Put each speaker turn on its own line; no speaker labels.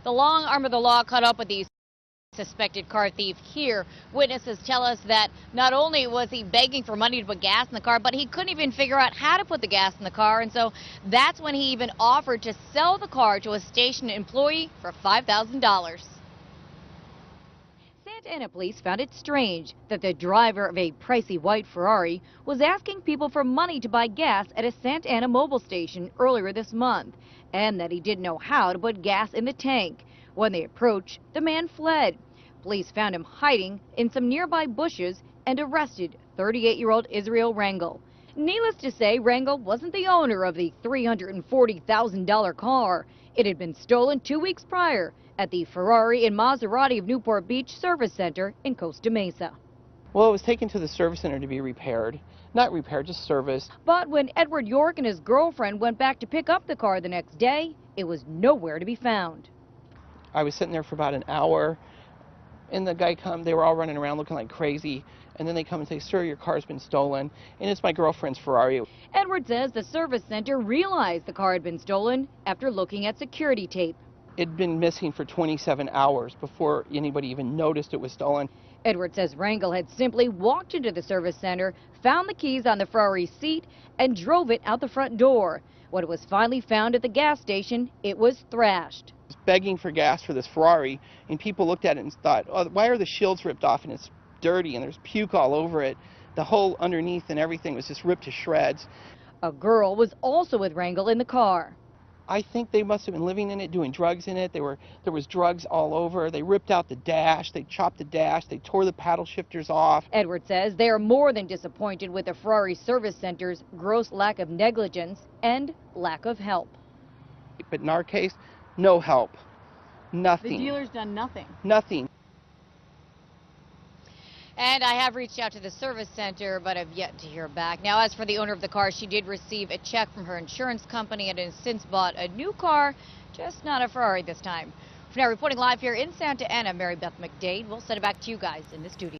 The long arm of the law caught up with the suspected car thief here. Witnesses tell us that not only was he begging for money to put gas in the car, but he couldn't even figure out how to put the gas in the car. And so that's when he even offered to sell the car to a station employee for $5,000. Santa Ana police found it strange that the driver of a pricey white Ferrari was asking people for money to buy gas at a Santa Ana mobile station earlier this month, and that he didn't know how to put gas in the tank. When they approached, the man fled. Police found him hiding in some nearby bushes and arrested 38-year-old Perez Rangel. Needless to say, Rangel wasn't the owner of the $340,000 car. It had been stolen 2 weeks prior at the Ferrari and Maserati of Newport Beach Service Center in Costa Mesa.
Well, it was taken to the service center to be repaired. Not repaired, just serviced.
But when Edward York and his girlfriend went back to pick up the car the next day, it was nowhere to be found.
I was sitting there for about an hour, and the guy come. They were all running around looking like crazy, and then they come and say, "Sir, your car's been stolen," and it's my girlfriend's Ferrari.
Edward says the service center realized the car had been stolen after looking at security tape.
It'd been missing for 27 hours before anybody even noticed it was stolen.
Edward says Rangel had simply walked into the service center, found the keys on the Ferrari seat, and drove it out the front door. When it was finally found at the gas station, it was thrashed.
Begging for gas for this Ferrari, and people looked at it and thought, "Oh, why are the shields ripped off and it's dirty and there's puke all over it?" The whole underneath and everything was just ripped to shreds.
A girl was also with Rangel in the car.
I think they must have been living in it, doing drugs in it. There was drugs all over. They ripped out the dash, they chopped the dash, they tore the paddle shifters off.
Edward says they are more than disappointed with the Ferrari service center's gross lack of negligence and lack of help.
But in our case, no help. Nothing.
The dealer's done nothing.
Nothing.
And I have reached out to the service center, but I've yet to hear back. Now, as for the owner of the car, she did receive a check from her insurance company and has since bought a new car, just not a Ferrari this time. For now, reporting live here in Santa Ana, Mary Beth McDade. We'll send it back to you guys in the studio.